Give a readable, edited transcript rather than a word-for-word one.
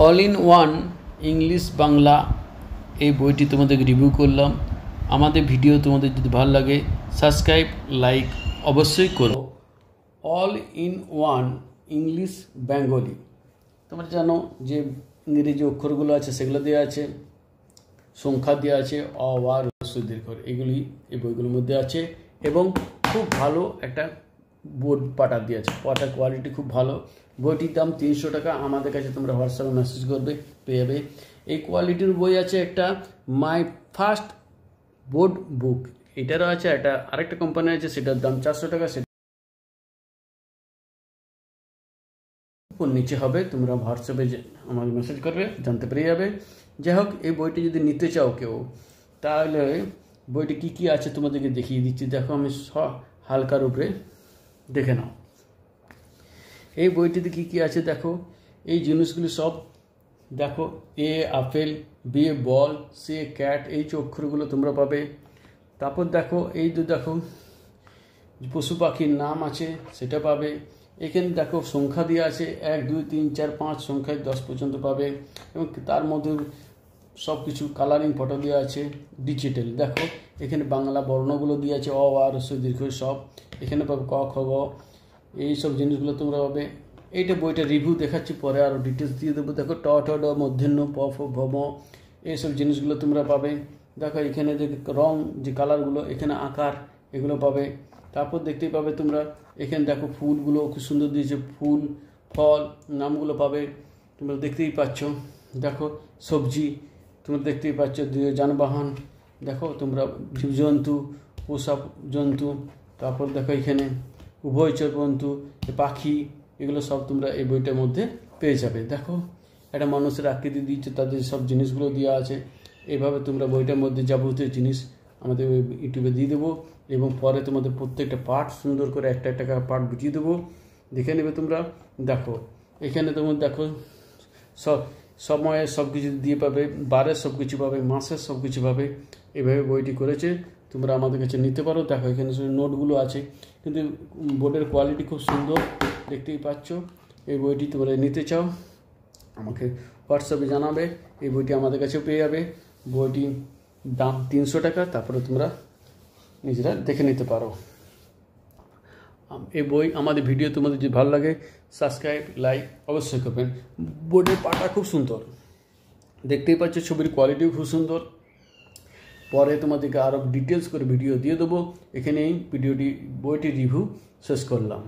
All in one English Bangla এই বইটি তোমাদের রিভিউ করলাম। আমাদের ভিডিও তোমাদের যদি ভালো লাগে সাবস্ক্রাইব লাইক অবশ্যই করো। All in one English Bengali, তোমরা জানো যে ইংরেজি অক্ষরগুলো আছে সেগুলো দেওয়া আছে, সংখ্যা দেওয়া আছে, অ আ হ্রস্ব দীর্ঘ এগুলি এই বইগুলোর মধ্যে আছে এবং খুব ভালো একটা বোর্ড পাটা দিয়েছে। পাটার কোয়ালিটি খুব ভালো। বইটির দাম 300 টাকা। আমাদের কাছে তোমরা হোয়াটসঅ্যাপে মেসেজ করবে, পেয়ে যাবে। এই কোয়ালিটির বই আছে একটা মাই ফার্স্ট বোর্ড বুক, এটারও আছে। একটা আরেকটা কোম্পানি আছে সেটার দাম 400 টাকা। সেটা নিচে হবে, তোমরা হোয়াটসঅ্যাপে আমাকে মেসেজ করবে, জানতে পেরে যাবে। যাই হোক, এই বইটি যদি নিতে চাও কেউ, তাহলে বইটি কী কী আছে তোমাদেরকে দেখিয়ে দিচ্ছি। দেখো, আমি হালকার উপরে দেখে নাও। এই বইটিতে কী কী আছে দেখো, এই জিনিসগুলি সব দেখো। A apple, B ball, C cat, এই যে অক্ষরগুলো তোমরা পাবে। তারপর দেখো, এই যে দেখো পশু পাখির নাম আছে সেটা পাবে। এখানে দেখো সংখ্যা দেওয়া আছে, 1 2 3 4 5 সংখ্যায় 10 পর্যন্ত পাবে এবং তার মধ্যে সব কিছু কালারিং ফটো দেওয়া আছে ডিজিটাল। দেখো এখানে বাংলা বর্ণগুলো দেওয়া আছে, অ আ হ্রস্ব দীর্ঘ সব এখানে পাবে, ক খ গ এই সব জিনিসগুলো তোমরা পাবে। এইটা বইটা রিভিউ দেখাচ্ছি, পরে আরও ডিটেলস দিয়ে দেবো। দেখো ট ঠ ড মধ্যাহ্ন প ফ ভ ম এইসব জিনিসগুলো তোমরা পাবে। দেখো এখানে যে রং, যে কালারগুলো, এখানে আকার, এগুলো পাবে। তারপর দেখতেই পাবে তোমরা এখানে দেখো ফুলগুলো খুব সুন্দর দিয়েছে, ফুল ফল নামগুলো পাবে, তোমরা দেখতেই পাচ্ছ। দেখো সবজি তোমরা দেখতেই পাচ্ছ, যানবাহন দেখো তোমরা, জীবজন্তু, পোষা জন্তু। তারপর দেখো এখানে উভয়চর জন্তু, পাখি, এগুলো সব তোমরা এই বইটার মধ্যে পেয়ে যাবে। দেখো একটা মানুষের আকৃতি দিচ্ছে, তাদের সব জিনিসগুলো দেওয়া আছে। এইভাবে তোমরা বইটার মধ্যে যাবতীয় জিনিস আমাদের ইউটিউবে দিয়ে দেবো এবং পরে তোমাদের প্রত্যেকটা পার্ট সুন্দর করে একটা একটা পার্ট বুঝিয়ে দেবো, দেখে নেবে তোমরা। দেখো এখানে তোমরা দেখো সময়ের সব কিছু দিয়ে পাবে, বারের সব কিছু পাবে, মাসের সব কিছু পাবে। এভাবে বইটি করেছে, তোমরা আমাদের কাছে নিতে পারো। দেখো এখানে নোটগুলো আছে, কিন্তু বোর্ডের কোয়ালিটি খুব সুন্দর, দেখতেই পাচ্ছ। এই বইটি তোমরা নিতে চাও আমাকে হোয়াটসঅ্যাপে জানাবে, এই বইটি আমাদের কাছে পেয়ে যাবে। বইটির দাম 300 টাকা। তারপরে তোমরা নিজেরা দেখে নিতে পারো। এই বই, আমাদের ভিডিও তোমাদের যদি ভালো লাগে সাবস্ক্রাইব লাইক অবশ্যই করবেন। বোর্ডের পাটা খুব সুন্দর, দেখতেই পাচ্ছ, ছবির কোয়ালিটিও খুব সুন্দর। পরে তোমাদেরকে আরও ডিটেলস করে ভিডিও দিয়ে দেবো। এখানেই বইটির রিভিউ শেষ করলাম।